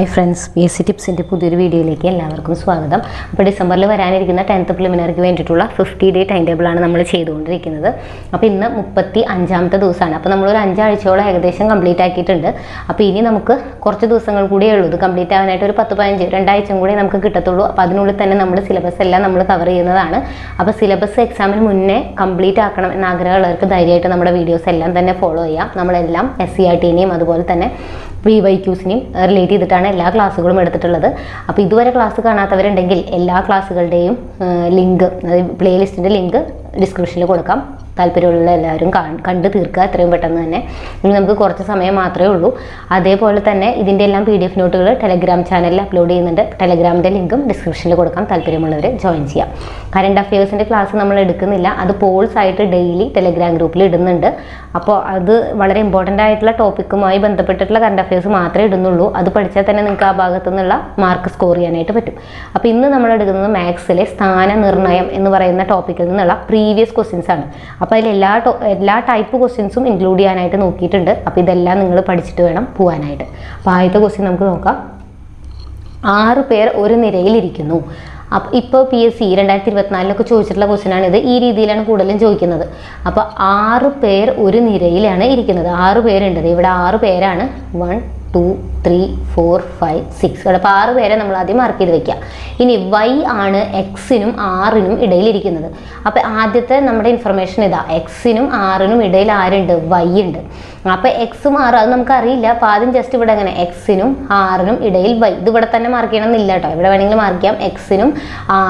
Hi friends, BSc ടിപ്സിൻ്റെ പുതിയൊരു വീഡിയോയിലേക്ക് എല്ലാവർക്കും സ്വാഗതം. അപ്പോൾ ഡിസംബറിൽ വരാനിരിക്കുന്ന 10th പ്രിലിമിനറിക്ക് വേണ്ടിയിട്ടുള്ള 50 ഡേ ടൈം ടേബിളാണ് നമ്മൾ ചെയ്തുകൊണ്ടിരിക്കുന്നത്. അപ്പോൾ ഇന്ന് 35ാമത്തെ ദിവസമാണ്. അപ്പോൾ നമ്മളൊരു 5 ആഴ്ചയോളം ഏകദേശം കംപ്ലീറ്റ് ആക്കിയിട്ടുണ്ട്. അപ്പോൾ ഇനി നമുക്ക് കുറച്ച് ദിവസങ്ങൾ കൂടിയേ ഉള്ളൂ ഇത് കംപ്ലീറ്റ് ആവാനായിട്ട്. ഒരു 10-15 2 കൂടി നമുക്ക് കിട്ടത്തുള്ളൂ. അപ്പോൾ അതിനുള്ളിൽ തന്നെ നമ്മുടെ സിലബസ് എല്ലാം നമ്മൾ കവർ ചെയ്യുന്നതാണ്. അപ്പോൾ സിലബസ് എക്സാമിന് മുന്നേ കംപ്ലീറ്റ് ആക്കണം എന്ന ആഗ്രഹമുള്ളവർക്ക് ധൈര്യമായിട്ട് നമ്മുടെ വീഡിയോസ് എല്ലാം തന്നെ ഫോളോ ചെയ്യാം. നമ്മളെല്ലാം SCRT-നെയും അതുപോലെ തന്നെ VYQs-നെയും റിലേറ്റ് ചെയ്തിട്ടാണ് എല്ലാ ക്ലാസ്സുകളും എടുത്തിട്ടുള്ളത്. അപ്പോൾ ഇതുവരെ ക്ലാസ് കാണാത്തവരുണ്ടെങ്കിൽ എല്ലാ ക്ലാസ്സുകളുടെയും ലിങ്ക്, അതായത് പ്ലേലിസ്റ്റിൻ്റെ ലിങ്ക് ഡിസ്ക്രിപ്ഷനിൽ കൊടുക്കാം. താല്പര്യമുള്ള എല്ലാവരും കണ്ട് തീർക്കുക എത്രയും പെട്ടെന്ന് തന്നെ. ഇനി നമുക്ക് കുറച്ച് സമയം മാത്രമേ ഉള്ളൂ. അതേപോലെ തന്നെ ഇതിൻ്റെ എല്ലാം PDF നോട്ടുകൾ ടെലഗ്രാം ചാനലിൽ അപ്ലോഡ് ചെയ്യുന്നുണ്ട്. ടെലഗ്രാമിൻ്റെ ലിങ്കും ഡിസ്ക്രിപ്ഷനിൽ കൊടുക്കാം. താല്പര്യമുള്ളവർ ജോയിൻ ചെയ്യാം. കറണ്ട് അഫയേഴ്സിൻ്റെ ക്ലാസ് നമ്മൾ എടുക്കുന്നില്ല, അത് പോൾസ് ആയിട്ട് ഡെയിലി ടെലഗ്രാം ഗ്രൂപ്പിൽ ഇടുന്നുണ്ട്. അപ്പോൾ അത് വളരെ ഇമ്പോർട്ടൻ്റ് ആയിട്ടുള്ള ടോപ്പിക്കുമായി ബന്ധപ്പെട്ടിട്ടുള്ള കറണ്ട് അഫയേഴ്സ് മാത്രമേ ഇടുന്നുള്ളൂ. അത് പഠിച്ചാൽ തന്നെ നിങ്ങൾക്ക് ആ ഭാഗത്തു നിന്നുള്ള മാർക്ക് സ്കോർ ചെയ്യാനായിട്ട് പറ്റും. അപ്പോൾ ഇന്ന് നമ്മൾ എടുക്കുന്നത് മാത്സിലെ സ്ഥാനനിർണ്ണയം എന്ന് പറയുന്ന ടോപ്പിക്കിൽ നിന്നുള്ള പ്രീവിയസ് ക്വസ്റ്റ്യൻസ് ആണ്. അപ്പോൾ അതിൽ എല്ലാ ടൈപ്പ് ക്വസ്റ്റ്യൻസും ഇൻക്ലൂഡ് ചെയ്യാനായിട്ട് നോക്കിയിട്ടുണ്ട്. അപ്പോൾ ഇതെല്ലാം നിങ്ങൾ പഠിച്ചിട്ട് വേണം പോകാനായിട്ട്. അപ്പോൾ ആദ്യത്തെ ക്വസ്റ്റ്യൻ നമുക്ക് നോക്കാം. 6 പേർ ഒരു നിരയിലിരിക്കുന്നു. അപ്പോൾ ഇപ്പോൾ PSC 2024 ചോദിച്ചിട്ടുള്ള ക്വസ്റ്റ്യനാണ് ഇത്. ഈ രീതിയിലാണ് കൂടുതലും ചോദിക്കുന്നത്. അപ്പോൾ 6 പേർ ഒരു നിരയിലാണ് ഇരിക്കുന്നത്. 6 പേരുണ്ട്. ഇവിടെ 6 പേരാണ്. 1 2 3 4 5 6. അപ്പോൾ 6 പേരെ നമ്മൾ ആദ്യം മാർക്ക് ചെയ്ത് വെക്കുക. ഇനി Y ആണ് X-നും R-നും ഇടയിലിരിക്കുന്നത്. അപ്പോൾ ആദ്യത്തെ നമ്മുടെ ഇൻഫർമേഷൻ ഇതാ, X-നും R-നും ഇടയിൽ ആരുണ്ട്? Y ഉണ്ട്. അപ്പോൾ X-ഉം R അത് നമുക്കറിയില്ല. അപ്പോൾ ആദ്യം ജസ്റ്റ് ഇവിടെ എങ്ങനെ X-നും R-നും ഇടയിൽ Y, ഇത് ഇവിടെ തന്നെ മാർക്ക് ചെയ്യണമെന്നില്ല കേട്ടോ, ഇവിടെ വേണമെങ്കിൽ മാർക്ക് ചെയ്യാം. X-നും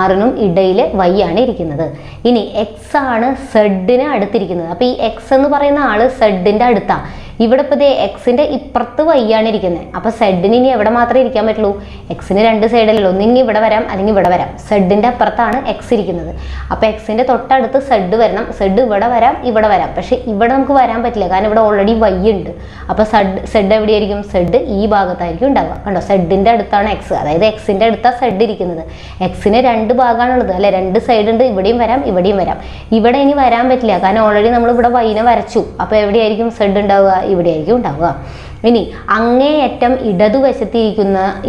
R-നും ഇടയിൽ Y ആണ് ഇരിക്കുന്നത്. ഇനി X ആണ് Z-ന് അടുത്തിരിക്കുന്നത്. അപ്പോൾ ഈ X എന്ന് പറയുന്ന ആള് Z-ന്റെ അടുത്താണ്. ഇവിടെ ഇപ്പോൾ X-ന്റെ ഇപ്പുറത്ത് Y ആണ് ഇരിക്കുന്നത്. അപ്പോൾ Z-ന് ഇനി എവിടെ മാത്രമേ ഇരിക്കാൻ പറ്റുള്ളൂ? X-ന് 2 സൈഡിലല്ലോ, ഒന്നിങ്ങി ഇവിടെ വരാം അല്ലെങ്കിൽ ഇവിടെ വരാം. Z-ന്റെ അപ്പുറത്താണ് X ഇരിക്കുന്നത്. അപ്പോൾ X-ന്റെ തൊട്ടടുത്ത് Z വരണം. Z ഇവിടെ വരാം, ഇവിടെ വരാം. പക്ഷേ ഇവിടെ നമുക്ക് വരാൻ പറ്റില്ല, കാരണം ഇവിടെ ഓൾറെഡി Y ഉണ്ട്. അപ്പോൾ Z എവിടെയായിരിക്കും? Z ഈ ഭാഗത്തായിരിക്കും ഉണ്ടാവുക. കണ്ടോ, Z-ന്റെ അടുത്താണ് X, അതായത് X-ന്റെ അടുത്താണ് Z ഇരിക്കുന്നത്. X-ന് 2 ഭാഗമാണുള്ളത് അല്ലെ, 2 സൈഡ് ഉണ്ട്. ഇവിടെയും വരാം, ഇവിടെയും വരാം. ഇവിടെ ഇനി വരാൻ പറ്റില്ല, കാരണം ഓൾറെഡി നമ്മൾ ഇവിടെ Y-നെ വരച്ചു. അപ്പോൾ എവിടെയായിരിക്കും Z ഉണ്ടാവുക? ഇവിടെയായിരിക്കും ഉണ്ടാവുക. ഇനി അങ്ങേയറ്റം ഇടതുവശത്ത്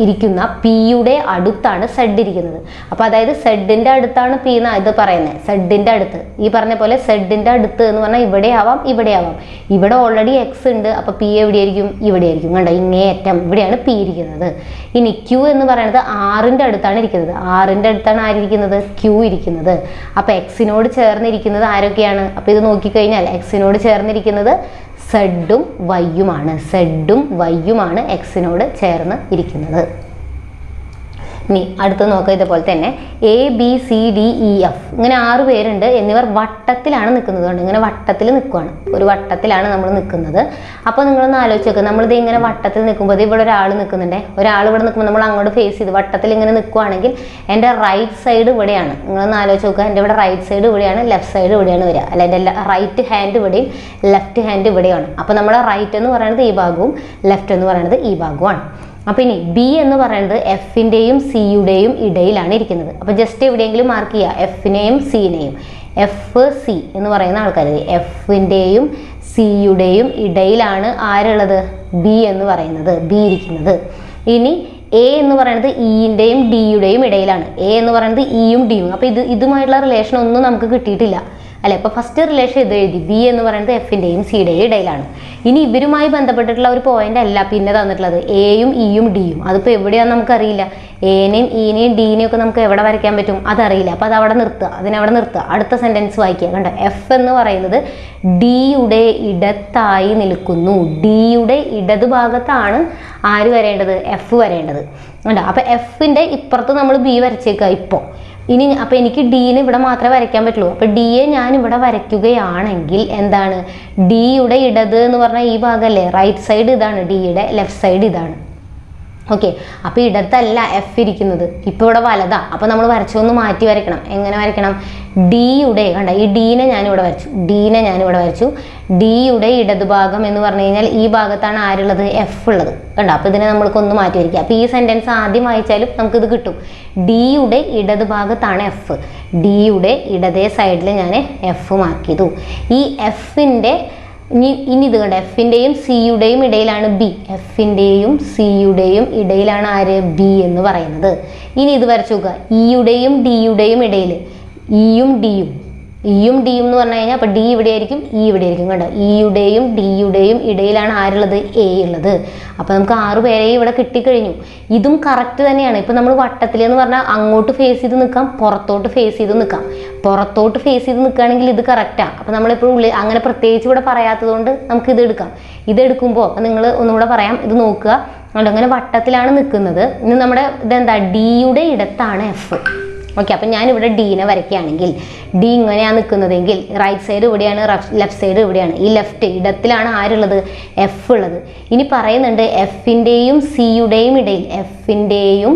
ഇരിക്കുന്ന P-യുടെ അടുത്താണ് Z ഇരിക്കുന്നത്. അപ്പോൾ അതായത് Z-ന്റെ അടുത്താണ് P എന്നാണ് ഇത് പറയുന്നത്. Z-ന്റെ അടുത്ത്, ഈ പറഞ്ഞ പോലെ Z-ന്റെ അടുത്ത് എന്ന് പറഞ്ഞാൽ ഇവിടെ ആവാം, ഇവിടെ ആവാം. ഇവിടെ ഓൾറെഡി X ഉണ്ട്. അപ്പോൾ P എവിടെയായിരിക്കും? ഇവിടെ ആയിരിക്കും. കണ്ടോ, ഇങ്ങേയറ്റം ഇവിടെയാണ് P ഇരിക്കുന്നത്. ഇനി Q എന്ന് പറയുന്നത് R-ന്റെ അടുത്താണ് ഇരിക്കുന്നത്. R-ന്റെ അടുത്താണ് ആരിയിരിക്കുന്നത്? Q ഇരിക്കുന്നത്. അപ്പോൾ X-നോട് ചേർന്നിരിക്കുന്നത് ആരൊക്കെയാണ്? അപ്പോൾ ഇത് നോക്കിക്കഴിഞ്ഞാൽ X-നോട് ചേർന്നിരിക്കുന്നത് Z-ഉം Y-യുമാണ്. Z-ഉം Y-യുമാണ് X-നോട് ചേർന്ന് ഇരിക്കുന്നത്. ഇനി അടുത്ത് നോക്കുക. ഇതുപോലെ തന്നെ ABCDEF ഇങ്ങനെ 6 പേരുണ്ട്. എന്നിവർ വട്ടത്തിലാണ് നിൽക്കുന്നത്. ഇങ്ങനെ വട്ടത്തിൽ നിൽക്കുകയാണ്. ഒരു വട്ടത്തിലാണ് നമ്മൾ നിൽക്കുന്നത്. അപ്പോൾ നിങ്ങളൊന്ന് ആലോചിച്ച് നോക്കുക. നമ്മളിത് ഇങ്ങനെ വട്ടത്തിൽ നിൽക്കുമ്പോൾ ഇവിടെ ഒരാൾ നിൽക്കുന്നുണ്ട്. ഒരാൾ ഇവിടെ നിൽക്കുമ്പോൾ നമ്മൾ അങ്ങോട്ട് ഫേസ് ചെയ്ത് വട്ടത്തിൽ ഇങ്ങനെ നിൽക്കുകയാണെങ്കിൽ എൻ്റെ റൈറ്റ് സൈഡ് ഇവിടെയാണ്. നിങ്ങളൊന്ന് ആലോചിച്ച് നോക്കുക. എൻ്റെ ഇവിടെ റൈറ്റ് സൈഡ് ഇവിടെയാണ്, ലെഫ്റ്റ് സൈഡ് ഇവിടെയാണ് വരിക. അല്ല, എൻ്റെ റൈറ്റ് ഹാൻഡ് ഇവിടെയും ലെഫ്റ്റ് ഹാൻഡ് ഇവിടെയാണ്. അപ്പോൾ നമ്മുടെ റൈറ്റ് എന്ന് പറയുന്നത് ഈ ഭാഗവും ലെഫ്റ്റ് എന്ന് പറയുന്നത് ഈ ഭാഗവുമാണ്. അപ്പോൾ ഇനി B എന്ന് പറയുന്നത് F-ൻ്റെയും C-യുടെയും ഇടയിലാണ് ഇരിക്കുന്നത്. അപ്പോൾ ജസ്റ്റ് എവിടെയെങ്കിലും മാർക്ക് ചെയ്യുക, F-നെയും C-നെയും. FC എന്ന് പറയുന്ന ആൾക്കാർ F-ൻ്റെയും C-യുടെയും ഇടയിലാണ് ആരുള്ളത്? B എന്ന് പറയുന്നത്, B ഇരിക്കുന്നത്. ഇനി A എന്ന് പറയുന്നത് E-ൻ്റെയും D-യുടെയും ഇടയിലാണ്. A എന്ന് പറയുന്നത് E-യും D-യും. അപ്പോൾ ഇതുമായിട്ടുള്ള റിലേഷൻ ഒന്നും നമുക്ക് കിട്ടിയിട്ടില്ല അല്ലെ. അപ്പോൾ ഫസ്റ്റ് റിലേഷൻ ഇത് എഴുതി. B എന്ന് പറയുന്നത് F-ൻ്റെയും C-യുടെയും ഇടയിലാണ്. ഇനി ഇവരുമായി ബന്ധപ്പെട്ടിട്ടുള്ള ഒരു പോയിന്റ് അല്ല പിന്നെ തന്നിട്ടുള്ളത് A-യും E-യും D-യും. അതിപ്പോൾ എവിടെയാണെന്ന് നമുക്കറിയില്ല. A-നെയും E-നെയും D-നെയും ഒക്കെ നമുക്ക് എവിടെ വരയ്ക്കാൻ പറ്റും? അതറിയില്ല. അപ്പോൾ അതവിടെ നിർത്തുക, അതിനവിടെ നിർത്തുക. അടുത്ത സെൻറ്റൻസ് വായിക്കുക. കണ്ടോ, F എന്ന് പറയുന്നത് D-യുടെ ഇടത്തായി നിൽക്കുന്നു. D-യുടെ ഇടതുഭാഗത്താണ് ആര് വരേണ്ടത്? F വരേണ്ടത്. കണ്ടോ, അപ്പോൾ F-ൻ്റെ ഇപ്പുറത്ത് നമ്മൾ B വരച്ചേക്കുക ഇപ്പോൾ. ഇനി അപ്പോൾ എനിക്ക് D-നെ ഇവിടെ മാത്രമേ വരയ്ക്കാൻ പറ്റുള്ളൂ. അപ്പോൾ D-യെ ഞാൻ ഇവിടെ വരയ്ക്കുകയാണെങ്കിൽ എന്താണ്? D-യുടെ ഇടത് എന്ന് പറഞ്ഞാൽ ഈ ഭാഗമല്ലേ, റൈറ്റ് സൈഡ് ഇതാണ്, D-യുടെ ലെഫ്റ്റ് സൈഡ് ഇതാണ്. ഓക്കെ, അപ്പോൾ ഇടത്തല്ല F ഇരിക്കുന്നത്, ഇപ്പോൾ ഇവിടെ വലതാ. അപ്പോൾ നമ്മൾ വരച്ചൊന്ന് മാറ്റി വരയ്ക്കണം. എങ്ങനെ വരയ്ക്കണം? D-യുടെ, കണ്ട ഈ D-നെ ഞാനിവിടെ വരച്ചു, D-നെ ഞാനിവിടെ വരച്ചു. D-യുടെ ഇടതുഭാഗം എന്ന് പറഞ്ഞു കഴിഞ്ഞാൽ ഈ ഭാഗത്താണ് ആരുള്ളത്? F ഉള്ളത്. കണ്ടോ, അപ്പോൾ ഇതിനെ നമ്മൾക്കൊന്ന് മാറ്റി വരയ്ക്കുക. അപ്പോൾ ഈ സെൻറ്റൻസ് ആദ്യം വായിച്ചാലും നമുക്കിത് കിട്ടും. D-യുടെ ഇടതുഭാഗത്താണ് F. D-യുടെ ഇടതേ സൈഡിൽ ഞാൻ F മാർക്ക് ചെയ്തു. ഈ F-ൻ്റെ ഇനി ഇത് കണ്ട എഫിൻ്റെയും സിയുടെയും ഇടയിലാണ് ബി. എഫിൻ്റെയും സിയുടെയും ഇടയിലാണ് ആര്? ബി എന്ന് പറയുന്നത്. ഇനി ഇത് വരച്ചു നോക്കുക. ഇയുടെയും ഡിയുടെയും ഇടയിൽ ഇയും ഡിയും എന്ന് പറഞ്ഞു കഴിഞ്ഞാൽ അപ്പോൾ ഡി ഇവിടെ ആയിരിക്കും, ഇ ഇവിടെ ആയിരിക്കും. കണ്ടോ, ഇയുടെയും ഡിയുടെയും ഇടയിലാണ് ആരുള്ളത്? എ ഉള്ളത്. അപ്പോൾ നമുക്ക് 6 പേരെയും ഇവിടെ കിട്ടിക്കഴിഞ്ഞു. ഇതും കറക്റ്റ് തന്നെയാണ്. ഇപ്പം നമ്മൾ വട്ടത്തിലെന്ന് പറഞ്ഞാൽ അങ്ങോട്ട് ഫേസ് ചെയ്ത് നിൽക്കാം, പുറത്തോട്ട് ഫേസ് ചെയ്ത് നിൽക്കാം. പുറത്തോട്ട് ഫേസ് ചെയ്ത് നിൽക്കുകയാണെങ്കിൽ ഇത് കറക്റ്റാണ്. അപ്പോൾ നമ്മളിപ്പോൾ ഉള്ളിൽ അങ്ങനെ പ്രത്യേകിച്ച് ഇവിടെ പറയാത്തത് കൊണ്ട് നമുക്ക് ഇത് എടുക്കാം. ഇതെടുക്കുമ്പോൾ നിങ്ങൾ ഒന്നുകൂടെ പറയാം, ഇത് നോക്കുക. അങ്ങനെ വട്ടത്തിലാണ് നിൽക്കുന്നത്. ഇനി നമ്മുടെ ഇതെന്താ? ഡിയുടെ ഇടത്താണ് എഫ്. ഓക്കെ, അപ്പം ഞാനിവിടെ ഡീനെ വരയ്ക്കുകയാണെങ്കിൽ ഡി ഇങ്ങനെയാണ് നിൽക്കുന്നതെങ്കിൽ റൈറ്റ് സൈഡ് ഇവിടെയാണ്, ലെഫ്റ്റ് സൈഡ് ഇവിടെയാണ്. ഈ ലെഫ്റ്റ് ഇടത്തിലാണ് ആരുള്ളത്? എഫ് ഉള്ളത്. ഇനി പറയുന്നുണ്ട് എഫിൻ്റെയും സിയുടെയും ഇടയിൽ, എഫിൻ്റെയും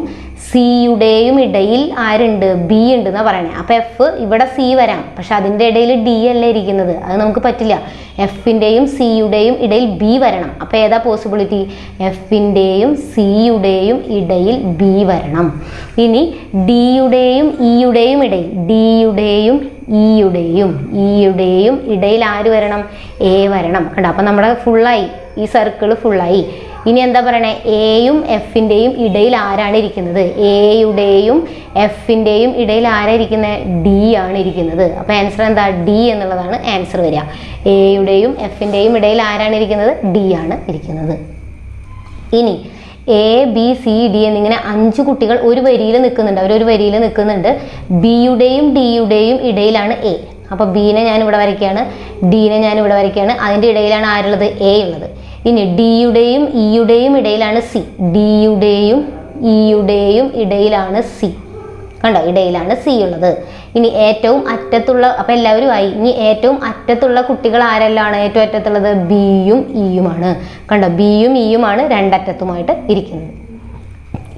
സിയുടെയും ഇടയിൽ ആരുണ്ട്? ബി ഉണ്ട് എന്നാണ് പറയണേ. അപ്പോൾ എഫ് ഇവിടെ സി വരാം, പക്ഷെ അതിൻ്റെ ഇടയിൽ ഡി അല്ല ഇരിക്കുന്നത്, അത് നമുക്ക് പറ്റില്ല. എഫിൻ്റെയും സിയുടെയും ഇടയിൽ ബി വരണം. അപ്പോൾ ഏതാ പോസിബിലിറ്റി? എഫിൻ്റെയും സിയുടെയും ഇടയിൽ ബി വരണം. ഇനി ഡിയുടെയും ഇയുടെയും ഇടയിൽ, ഡിയുടെയും ഇയുടെയും ഇടയിൽ ആര് വരണം? എ വരണം. കണ്ടോ, അപ്പം നമ്മുടെ ഫുള്ളായി, ഈ സർക്കിൾ ഫുള്ളായി. ഇനി എന്താ പറയണേ? എയും എഫിൻ്റെയും ഇടയിൽ ആരാണ് ഇരിക്കുന്നത്? എയുടെയും എഫിൻ്റെയും ഇടയിൽ ആരായിരിക്കുന്നത്? ഡി ആണ് ഇരിക്കുന്നത്. അപ്പോൾ ആൻസർ എന്താ? ഡി എന്നുള്ളതാണ് ആൻസർ വരിക. എയുടെയും എഫിൻ്റെയും ഇടയിൽ ആരാണ് ഇരിക്കുന്നത്? ഡി ആണ് ഇരിക്കുന്നത്. ഇനി എ ബി സി ഡി എന്നിങ്ങനെ 5 കുട്ടികൾ ഒരു വരിയിൽ നിൽക്കുന്നുണ്ട്. അവരൊരു വരിയിൽ നിൽക്കുന്നുണ്ട്. ബിയുടെയും ഡിയുടെയും ഇടയിലാണ് എ. അപ്പോൾ ബീനെ ഞാനിവിടെ വരയ്ക്കുകയാണ്, ഡീനെ ഞാനിവിടെ വരയ്ക്കുകയാണ്. അതിൻ്റെ ഇടയിലാണ് ആരുള്ളത്? എ ഉള്ളത്. ഇനി ഡിയുടെയും ഇയുടെയും ഇടയിലാണ് സി. ഡിയുടെയും ഇയുടെയും ഇടയിലാണ് സി. കണ്ടോ, ഇടയിലാണ് സി ഉള്ളത്. ഇനി ഏറ്റവും അറ്റത്തുള്ള, അപ്പം എല്ലാവരും ആയി. ഇനി ഏറ്റവും അറ്റത്തുള്ള കുട്ടികൾ ആരെല്ലാമാണ്? ഏറ്റവും അറ്റത്തുള്ളത് ബിയും ഇയുമാണ്. കണ്ടോ, ബിയും ഇയുമാണ് രണ്ടറ്റത്തുമായിട്ട് ഇരിക്കുന്നത്.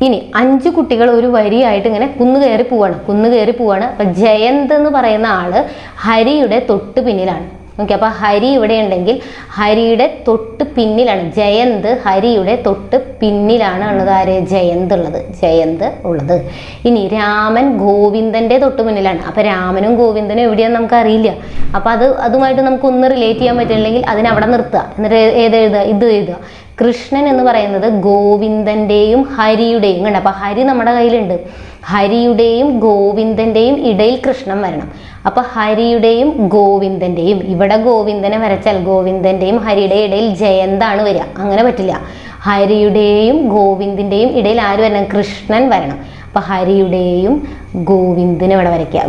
ഇനി 5 കുട്ടികൾ ഒരു വരിയായിട്ട് ഇങ്ങനെ കുന്നു കയറി പോവാണ്. അപ്പം ജയന്ത് എന്ന് പറയുന്ന ആള് ഹരിയുടെ തൊട്ട് പിന്നിലാണ്. ഓക്കെ, അപ്പോൾ ഹരി ഇവിടെ ഉണ്ടെങ്കിൽ ഹരിയുടെ തൊട്ട് പിന്നിലാണ് ജയന്ത്. ഹരിയുടെ തൊട്ട് പിന്നിലാണ് ഉള്ളത് ആര്? ജയന്ത് ഉള്ളത്. ഇനി രാമൻ ഗോവിന്ദൻ്റെ തൊട്ട് മുന്നിലാണ്. അപ്പോൾ രാമനും ഗോവിന്ദനും എവിടെയാണെന്ന് നമുക്കറിയില്ല. അപ്പോൾ അതുമായിട്ട് നമുക്കൊന്ന് റിലേറ്റ് ചെയ്യാൻ പറ്റില്ലെങ്കിൽ അതിനവിടെ നിർത്തുക. എന്നിട്ട് ഏതെഴുതുക? ഇത് എഴുതുക. കൃഷ്ണൻ എന്ന് പറയുന്നത് ഗോവിന്ദൻ്റെയും ഹരിയുടെയും, കണ്ട, അപ്പോൾ ഹരി നമ്മുടെ കയ്യിലുണ്ട്. ഹരിയുടെയും ഗോവിന്ദൻ്റെയും ഇടയിൽ കൃഷ്ണൻ വരണം. അപ്പോൾ ഹരിയുടെയും ഗോവിന്ദൻ്റെയും, ഇവിടെ ഗോവിന്ദനെ വരച്ചാൽ ഗോവിന്ദൻ്റെയും ഹരിയുടെയും ഇടയിൽ ജയന്താണ് വരിക. അങ്ങനെ പറ്റില്ല. ഹരിയുടെയും ഗോവിന്ദിൻ്റെയും ഇടയിൽ ആര് വരണം? കൃഷ്ണൻ വരണം. അപ്പോൾ ഹരിയുടെയും ഗോവിന്ദനെ ഇവിടെ വരയ്ക്കുക.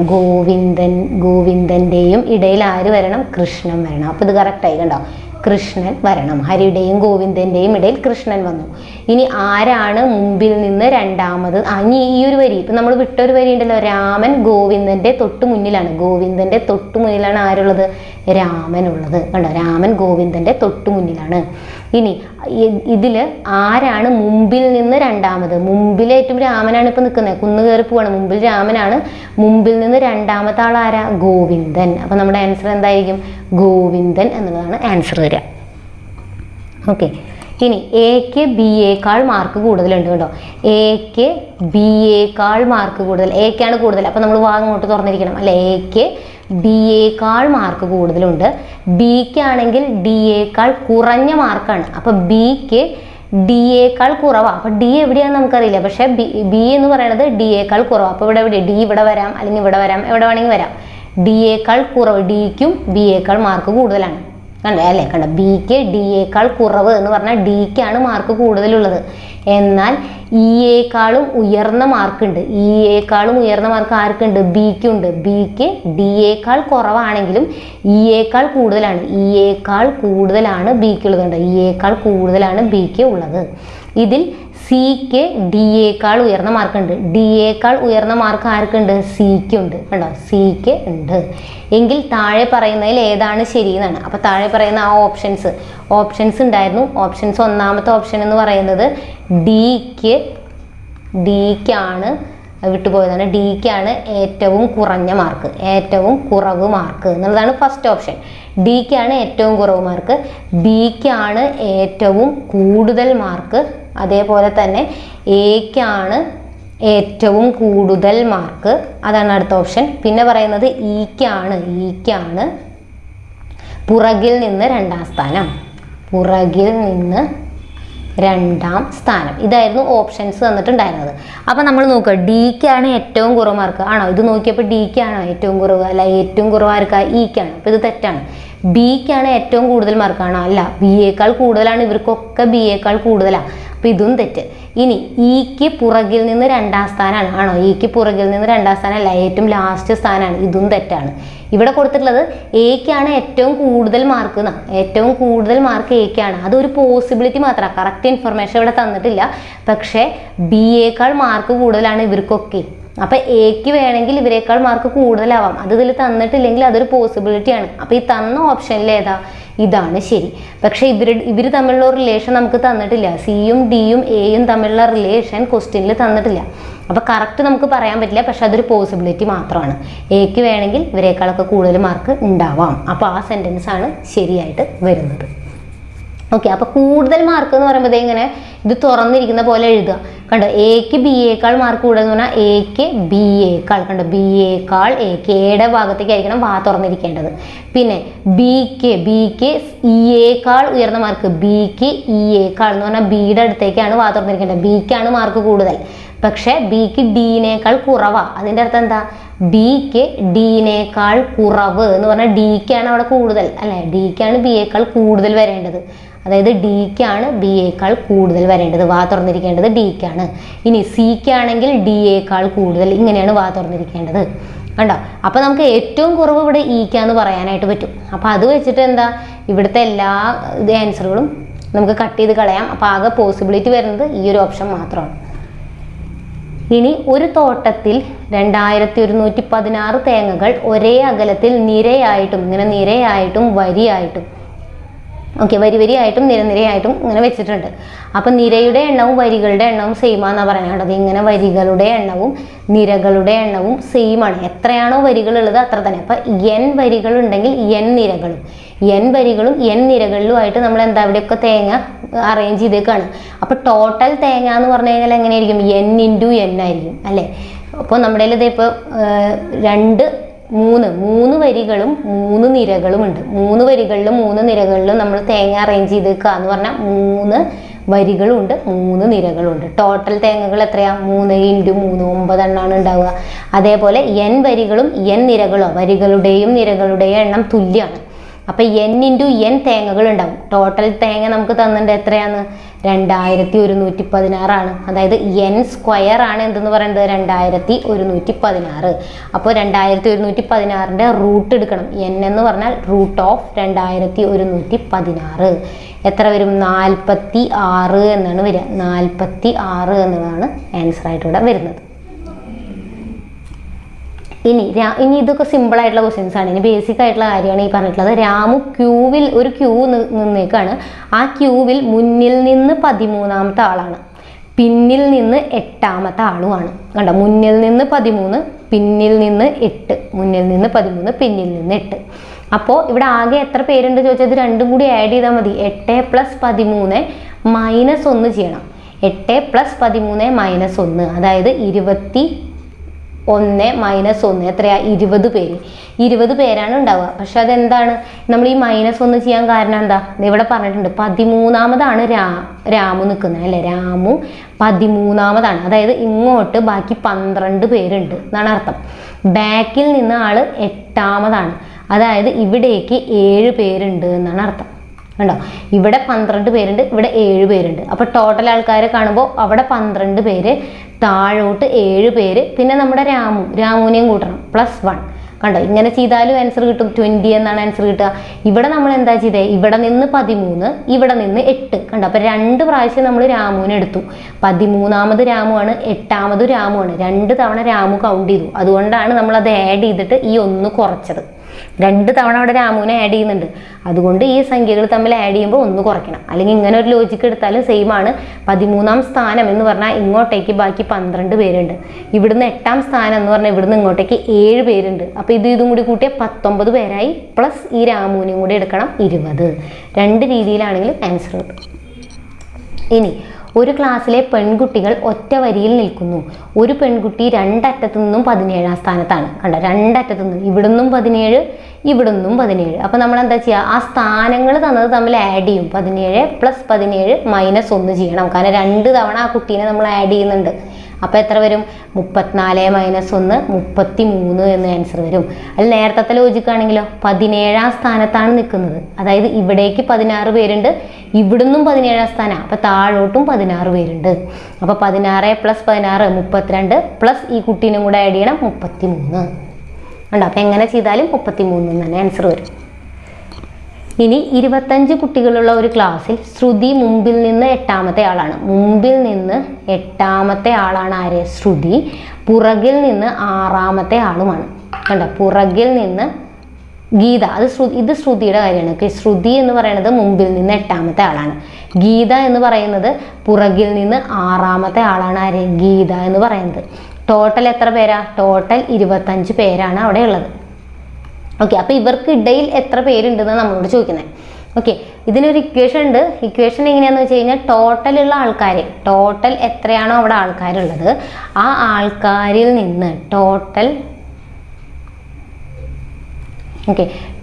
ഗോവിന്ദൻ്റെയും ഇടയിൽ ആര് വരണം? കൃഷ്ണൻ വരണം. അപ്പോൾ ഇത് കറക്റ്റായി. കണ്ടോ, കൃഷ്ണൻ വരണം. ഹരിയുടെയും ഗോവിന്ദൻ്റെയും ഇടയിൽ കൃഷ്ണൻ വന്നു. ഇനി ആരാണ് മുമ്പിൽ നിന്ന് രണ്ടാമത്? ഇനി ഈ ഒരു വരി, ഇപ്പം നമ്മൾ വിട്ടൊരു വരി ഉണ്ടല്ലോ, രാമൻ ഗോവിന്ദൻ്റെ തൊട്ട് മുന്നിലാണ് ആരുള്ളത്? രാമനുള്ളത്. കണ്ടോ, രാമൻ ഗോവിന്ദൻ്റെ തൊട്ട് മുന്നിലാണ്. ഇനി ഇതിൽ ആരാണ് മുമ്പിൽ നിന്ന് രണ്ടാമത്? മുമ്പിലേറ്റവും രാമനാണ് ഇപ്പം നിൽക്കുന്നത്. കുന്നു കയറി പോവാണ്. മുമ്പിൽ രാമനാണ്. മുമ്പിൽ നിന്ന് രണ്ടാമത്തെ ആൾ ആരാ? ഗോവിന്ദൻ. അപ്പം നമ്മുടെ ആൻസർ എന്തായിരിക്കും? ഗോവിന്ദൻ എന്നുള്ളതാണ് ആൻസർ വരിക. ഓക്കെ, ഇനി എക്ക് ബിയേക്കാൾ മാർക്ക് കൂടുതലുണ്ട്. കേട്ടോ, എക്ക് ബിയേക്കാൾ മാർക്ക് കൂടുതൽ, എക്കാണ് കൂടുതൽ. അപ്പം നമ്മൾ അങ്ങോട്ട് തുറന്നിരിക്കണം അല്ലെ. എക്ക് ബിയേക്കാൾ മാർക്ക് കൂടുതലുണ്ട്. ബിക്കാണെങ്കിൽ ഡിയേക്കാൾ കുറഞ്ഞ മാർക്കാണ്. അപ്പം ബിക്ക് ഡിയേക്കാൾ കുറവാണ്. അപ്പം ഡി എവിടെയാണെന്ന് നമുക്കറിയില്ല, പക്ഷേ ബി എന്ന് പറയുന്നത് ഡിയേക്കാൾ കുറവാണ്. അപ്പോൾ ഇവിടെ ഡി ഇവിടെ വരാം, അല്ലെങ്കിൽ ഇവിടെ വരാം, എവിടെ വേണമെങ്കിൽ വരാം. ഡിയേക്കാൾ കുറവ്, ഡിക്കും ബിയേക്കാൾ മാർക്ക് കൂടുതലാണ്. കണ്ടേ അല്ലേ? കണ്ട, ബിക്ക് ഡിയേക്കാൾ കുറവ് എന്ന് പറഞ്ഞാൽ ഡിക്കാണ് മാർക്ക് കൂടുതലുള്ളത്. എന്നാൽ ഇയേക്കാളും ഉയർന്ന മാർക്കുണ്ട്. ഇയേക്കാളും ഉയർന്ന മാർക്ക് ആർക്കുണ്ട്? ബിക്കുണ്ട്. ബിക്ക് ഡിയേക്കാൾ കുറവാണെങ്കിലും ഇയേക്കാൾ കൂടുതലാണ്. ഇയേക്കാൾ കൂടുതലാണ് ബിക്കുള്ളത്. ഇയേക്കാൾ കൂടുതലാണ് ബിക്ക് ഉള്ളത്. ഇതിൽ സിക്ക് ഡിയേക്കാൾ ഉയർന്ന മാർക്കുണ്ട്. ഡിയേക്കാൾ ഉയർന്ന മാർക്ക് ആർക്കുണ്ട്? സിക്കുണ്ട്. കണ്ടോ, സിക്ക് ഉണ്ട്. എങ്കിൽ താഴെ പറയുന്നതിൽ ഏതാണ് ശരി എന്നാണ്. അപ്പോൾ താഴെ പറയുന്ന ആ ഓപ്ഷൻസ് ഉണ്ടായിരുന്നു. ഓപ്ഷൻസ്, ഒന്നാമത്തെ ഓപ്ഷൻ എന്ന് പറയുന്നത് ഡിക്കാണ് വിട്ടുപോയതാണ്. ഡിക്കാണ് ഏറ്റവും കുറഞ്ഞ മാർക്ക്, ഏറ്റവും കുറവ് മാർക്ക് എന്നുള്ളതാണ് ഫസ്റ്റ് ഓപ്ഷൻ. ഡിക്കാണ് ഏറ്റവും കുറവ് മാർക്ക്, ബിക്കാണ് ഏറ്റവും കൂടുതൽ മാർക്ക്, അതേപോലെ തന്നെ എക്കാണ് ഏറ്റവും കൂടുതൽ മാർക്ക്. അതാണ് അടുത്ത ഓപ്ഷൻ. പിന്നെ പറയുന്നത് ഇക്കാണ് പുറകിൽ നിന്ന് രണ്ടാം സ്ഥാനം, പുറകിൽ നിന്ന് രണ്ടാം സ്ഥാനം. ഇതായിരുന്നു ഓപ്ഷൻസ് തന്നിട്ടുണ്ടായിരുന്നത്. അപ്പം നമ്മൾ നോക്കുക, ഡിക്കാണ് ഏറ്റവും കുറവ് മാർക്ക് ആണോ? ഇത് നോക്കിയപ്പോൾ ഡിക്കാണോ ഏറ്റവും കുറവ്? അല്ല, ഏറ്റവും കുറവ് ആർക്കാ? ഇക്കാണ്. അപ്പോൾ ഇത് തെറ്റാണ്. ബിക്കാണ് ഏറ്റവും കൂടുതൽ മാർക്കാണോ? അല്ല, ബിയേക്കാൾ കൂടുതലാണ്. ഇവർക്കൊക്കെ ബിയേക്കാൾ കൂടുതലാണ്. അപ്പോൾ ഇതും തെറ്റ്. ഇനി ഇക്ക് പുറകിൽ നിന്ന് രണ്ടാം സ്ഥാനമാണ് ആണോ? ഇക്ക് പുറകിൽ നിന്ന് രണ്ടാം സ്ഥാനം അല്ല, ഏറ്റവും ലാസ്റ്റ് സ്ഥാനമാണ്. ഇതും തെറ്റാണ്. ഇവിടെ കൊടുത്തിട്ടുള്ളത് എക്കാണ് ഏറ്റവും കൂടുതൽ മാർക്ക് എന്നാണ്. ഏറ്റവും കൂടുതൽ മാർക്ക് എക്കാണ്. അതൊരു പോസിബിലിറ്റി മാത്രമാണ്, കറക്റ്റ് ഇൻഫർമേഷൻ ഇവിടെ തന്നിട്ടില്ല. പക്ഷേ ബിയേക്കാൾ മാർക്ക് കൂടുതലാണ് ഇവർക്കൊക്കെ. അപ്പം എക്ക് വേണമെങ്കിൽ ഇവരെക്കാൾ മാർക്ക് കൂടുതലാവാം. അത് ഇതിൽ തന്നിട്ടില്ലെങ്കിൽ അതൊരു പോസിബിലിറ്റിയാണ്. അപ്പോൾ ഈ തന്ന ഓപ്ഷനിൽ ഏതാ? ഇതാണ് ശരി. പക്ഷേ ഇവർ തമ്മിലുള്ള റിലേഷൻ നമുക്ക് തന്നിട്ടില്ല. സിയും ഡിയും എയും തമ്മിലുള്ള റിലേഷൻ ക്വസ്റ്റ്യനിൽ തന്നിട്ടില്ല. അപ്പോൾ കറക്റ്റ് നമുക്ക് പറയാൻ പറ്റില്ല. പക്ഷെ അതൊരു പോസിബിലിറ്റി മാത്രമാണ്. എക്ക് വേണമെങ്കിൽ ഇവരെക്കാളൊക്കെ കൂടുതൽ മാർക്ക് ഉണ്ടാവാം. അപ്പോൾ ആ സെൻറ്റൻസ് ആണ് ശരിയായിട്ട് വരുന്നത്. ഓക്കെ, അപ്പോൾ കൂടുതൽ മാർക്ക് എന്ന് പറയുമ്പോൾ ഇങ്ങനെ ഇത് തുറന്നിരിക്കുന്ന പോലെ എഴുതുക. കണ്ടോ, എക്ക് ബി ഏക്കാൾ മാർക്ക് കൂടുതൽ എന്ന് പറഞ്ഞാൽ എക്ക് ബി ഏക്കാൾ, കണ്ടോ, ബി ഏക്കാൾ എക്ക്, എയുടെ ഭാഗത്തേക്കായിരിക്കണം വാ തുറന്നിരിക്കേണ്ടത്. പിന്നെ ബിക്ക് ഇ ഏക്കാൾ ഉയർന്ന മാർക്ക്, ബിക്ക് ഇ ഏക്കാൾ എന്ന് പറഞ്ഞാൽ ബിയുടെ അടുത്തേക്കാണ് വാ തുറന്നിരിക്കേണ്ടത്. ബിക്കാണ് മാർക്ക് കൂടുതൽ. പക്ഷേ ബിക്ക് ഡീനേക്കാൾ കുറവാണ്. അതിൻ്റെ അർത്ഥം എന്താ? ബിക്ക് ഡീനേക്കാൾ കുറവ് എന്ന് പറഞ്ഞാൽ ഡിക്കാണ് അവിടെ കൂടുതൽ, അല്ലേ? ഡിക്കാണ് ബി ഏക്കാൾ കൂടുതൽ വരേണ്ടത്. അതായത് ഡിക്കാണ് ബി ഏക്കാൾ കൂടുതൽ വരേണ്ടത്. വാ തുറന്നിരിക്കേണ്ടത് ഡിക്കാണ്. ഇനി സിക്കാണെങ്കിൽ ഡി ഏക്കാൾ കൂടുതൽ. ഇങ്ങനെയാണ് വാ തുറന്നിരിക്കേണ്ടത്. കണ്ടോ? അപ്പോൾ നമുക്ക് ഏറ്റവും കുറവ് ഇവിടെ ഇക്കാന്ന് പറയാനായിട്ട് പറ്റും. അപ്പോൾ അത് വെച്ചിട്ട് എന്താ, ഇവിടുത്തെ എല്ലാ ആൻസറുകളും നമുക്ക് കട്ട് ചെയ്ത് കളയാം. അപ്പോൾ ആകെ പോസിബിലിറ്റി വരുന്നത് ഈ ഒരു ഓപ്ഷൻ മാത്രമാണ്. ഇനി ഒരു തോട്ടത്തിൽ 2116 തേങ്ങകൾ ഒരേ അകലത്തിൽ നിരയായിട്ടും, ഇങ്ങനെ നിരയായിട്ടും വരിയായിട്ടും, ഓക്കെ, വരിയായിട്ടും നിരയായിട്ടും ഇങ്ങനെ വെച്ചിട്ടുണ്ട്. അപ്പം നിരയുടെ എണ്ണവും വരികളുടെ എണ്ണവും സെയിമാണെന്നാണ് പറയുന്നത്. ഇങ്ങനെ വരികളുടെ എണ്ണവും നിരകളുടെ എണ്ണവും സെയിമാണ്. എത്രയാണോ വരികളുള്ളത് അത്ര തന്നെ. അപ്പം n വരികളുണ്ടെങ്കിൽ n നിരകളും, n വരികളും n നിരകളിലുമായിട്ട് നമ്മൾ എന്താ ഇവിടെയൊക്കെ തേങ്ങ അറേഞ്ച് ചെയ്തേക്കാണ്. അപ്പോൾ ടോട്ടൽ തേങ്ങ എന്ന് പറഞ്ഞു കഴിഞ്ഞാൽ എങ്ങനെയായിരിക്കും? n × n ആയിരിക്കും, അല്ലേ? അപ്പോൾ നമ്മുടെ ഇതിപ്പോൾ മൂന്ന് വരികളും 3 നിരകളും ഉണ്ട്. 3 വരികളിലും 3 നിരകളിലും നമ്മൾ തേങ്ങ അറേഞ്ച് ചെയ്തേക്കുക എന്ന് പറഞ്ഞാൽ 3 വരികളും ഉണ്ട്, 3 നിരകളും ഉണ്ട്. ടോട്ടൽ തേങ്ങകൾ എത്രയാ? 3 × 3 9 എണ്ണമാണ് ഉണ്ടാവുക. അതേപോലെ n വരികളും n നിരകളോ വരികളുടെയും നിരകളുടെയും എണ്ണം തുല്യമാണ്. അപ്പം n × n തേങ്ങകൾ ഉണ്ടാവും. ടോട്ടൽ തേങ്ങ നമുക്ക് തന്നിട്ടുണ്ട് എത്രയാണ്? 2116 ആണ്. അതായത് n സ്ക്വയർ ആണ് എന്തെന്ന് പറയുന്നത്? 2116. അപ്പോൾ 2116ൻ്റെ റൂട്ട് എടുക്കണം. n എന്ന് പറഞ്ഞാൽ റൂട്ട് ഓഫ് 2116 എത്ര വരും? 46 എന്നാണ് വരിക. 46 എന്നതാണ് ആൻസർ ആയിട്ട് ഇവിടെ വരുന്നത്. ഇനി ഇതൊക്കെ സിമ്പിൾ ആയിട്ടുള്ള ക്വസ്റ്റ്യൻസ് ആണ്. ഇനി ബേസിക് ആയിട്ടുള്ള കാര്യമാണ് ഈ പറഞ്ഞിട്ടുള്ളത്. രാമു ക്യൂവിൽ ഒരു ക്യൂ നിന്നേക്കാണ്. ആ ക്യൂവിൽ മുന്നിൽ നിന്ന് 13ാമത്തെ ആളാണ്, പിന്നിൽ നിന്ന് 8ാമത്തെ ആളുമാണ്. കണ്ടോ, മുന്നിൽ നിന്ന് 13, പിന്നിൽ നിന്ന് 8, മുന്നിൽ നിന്ന് 13, പിന്നിൽ നിന്ന് 8. അപ്പോൾ ഇവിടെ ആകെ എത്ര പേരുണ്ട് ചോദിച്ചത്? രണ്ടും കൂടി ആഡ് ചെയ്താൽ മതി. 8 + 13 - 1 ചെയ്യണം. 8 + 13 - 1 അതായത് 21 - 1 എത്രയാ? 20 പേര്. 20 പേരാണ് ഉണ്ടാവുക. പക്ഷെ അതെന്താണ് നമ്മൾ ഈ -1 ചെയ്യാൻ കാരണം എന്താ? ഇവിടെ പറഞ്ഞിട്ടുണ്ട് 13ാമതാണ് രാമു നിൽക്കുന്നത്, അല്ലേ? രാമു 13ാമതാണ്. അതായത് ഇങ്ങോട്ട് ബാക്കി 12 പേരുണ്ട് എന്നാണ് അർത്ഥം. ബാക്കിൽ നിന്ന് ആള് 8ാമതാണ്. അതായത് ഇവിടേക്ക് 7 പേരുണ്ട് എന്നാണ് അർത്ഥം. കണ്ടോ, ഇവിടെ 12 പേരുണ്ട്, ഇവിടെ 7 പേരുണ്ട്. അപ്പോൾ ടോട്ടൽ ആൾക്കാരെ കാണുമ്പോൾ അവിടെ 12 പേര്, താഴോട്ട് 7 പേര്, പിന്നെ നമ്മുടെ രാമുവിനെയും കൂട്ടണം, +1. കണ്ടോ, ഇങ്ങനെ ചെയ്താലും ആൻസർ കിട്ടും. 20 എന്നാണ് ആൻസർ കിട്ടുക. ഇവിടെ നമ്മൾ എന്താ ചെയ്തേ? ഇവിടെ നിന്ന് 13, ഇവിടെ നിന്ന് 8. കണ്ടോ, അപ്പോൾ 2 പ്രാവശ്യം നമ്മൾ രാമുവിനെ എടുത്തു. 13ാമത് രാമുവാണ്, 8ാമത് രാമുവാണ്. 2 തവണ രാമു കൗണ്ട് ചെയ്തു. അതുകൊണ്ടാണ് നമ്മളത് ആഡ് ചെയ്തിട്ട് ഈ 1 കുറച്ചത്. 2 തവണ അവിടെ രാമുവിനെ ആഡ് ചെയ്യുന്നുണ്ട്. അതുകൊണ്ട് ഈ സംഖ്യകൾ തമ്മിൽ ആഡ് ചെയ്യുമ്പോൾ 1 കുറയ്ക്കണം. അല്ലെങ്കിൽ ഇങ്ങനെ ഒരു ലോജിക്ക് എടുത്താലും സെയിം ആണ്. 13ാം സ്ഥാനം എന്ന് പറഞ്ഞാൽ ഇങ്ങോട്ടേക്ക് ബാക്കി 12 പേരുണ്ട്. ഇവിടുന്ന് 8ാം സ്ഥാനം എന്ന് പറഞ്ഞാൽ ഇവിടുന്ന് ഇങ്ങോട്ടേക്ക് 7 പേരുണ്ട്. അപ്പോൾ ഇതും കൂടി കൂട്ടിയാൽ 19 പേരായി. പ്ലസ് ഈ രാമുവിനെയും കൂടി എടുക്കണം, 20. 2 രീതിയിലാണെങ്കിലും ആൻസർ കിട്ടും. ഇനി ഒരു ക്ലാസ്സിലെ പെൺകുട്ടികൾ ഒറ്റ വരിയിൽ നിൽക്കുന്നു. ഒരു പെൺകുട്ടി 2 അറ്റത്തു നിന്നും 17ാം സ്ഥാനത്താണ്. കണ്ടോ, 2 അറ്റത്തു നിന്നും ഇവിടുന്നും 17, ഇവിടുന്നും 17. അപ്പോൾ നമ്മൾ എന്താ ചെയ്യുക, ആ സ്ഥാനങ്ങൾ തന്നത് തമ്മിൽ ആഡ് ചെയ്യും. 17 + 17 - 1 ചെയ്യണം. കാരണം 2 തവണ ആ കുട്ടീനെ നമ്മൾ ആഡ് ചെയ്യുന്നുണ്ട്. അപ്പോൾ എത്ര വരും? 34 - 1 33 എന്ന് ആൻസർ വരും. അതിൽ നേരത്തെ ലോജിക്കാണെങ്കിലോ 17ാം സ്ഥാനത്താണ് നിൽക്കുന്നത്. അതായത് ഇവിടേക്ക് 16 പേരുണ്ട്, ഇവിടുന്നും 17ാം സ്ഥാനം. അപ്പോൾ താഴോട്ടും 16 പേരുണ്ട്. അപ്പോൾ 16 + 16 32 പ്ലസ് ഈ കുട്ടീനും കൂടെ ആഡ് ചെയ്യണം 33 ഉണ്ട്. അപ്പോൾ എങ്ങനെ ചെയ്താലും 33 തന്നെ ആൻസർ വരും. ഇനി 25 കുട്ടികളുള്ള ഒരു ക്ലാസ്സിൽ ശ്രുതി മുമ്പിൽ നിന്ന് 8ാമത്തെ ആളാണ്. മുമ്പിൽ നിന്ന് 8ാമത്തെ ആളാണ് ആര്? ശ്രുതി. പുറകിൽ നിന്ന് 6ാമത്തെ ആളുമാണ്. കണ്ടോ, പുറകിൽ നിന്ന് ഗീത. ഇത് ശ്രുതിയുടെ കാര്യമാണ്. ശ്രുതി എന്ന് പറയുന്നത് മുമ്പിൽ നിന്ന് 8ാമത്തെ ആളാണ്. ഗീത എന്ന് പറയുന്നത് പുറകിൽ നിന്ന് 6ാമത്തെ ആളാണ്. ആര്? ഗീത എന്ന് പറയുന്നത്. ടോട്ടൽ എത്ര പേരാ? ടോട്ടൽ 25 പേരാണ് അവിടെ ഉള്ളത്. ഓക്കെ, അപ്പോൾ ഇവർക്ക് ഇടയിൽ എത്ര പേരുണ്ടെന്ന് നമ്മളോട് ചോദിക്കുന്നത്. ഓക്കെ, ഇതിനൊരു ഇക്വേഷൻ ഉണ്ട്. ഇക്വേഷൻ എങ്ങനെയാണെന്ന് വെച്ച് കഴിഞ്ഞാൽ ടോട്ടലുള്ള ആൾക്കാർ, ടോട്ടൽ എത്രയാണോ അവിടെ ആൾക്കാരുള്ളത് ആ ആൾക്കാരിൽ നിന്ന് ടോട്ടൽ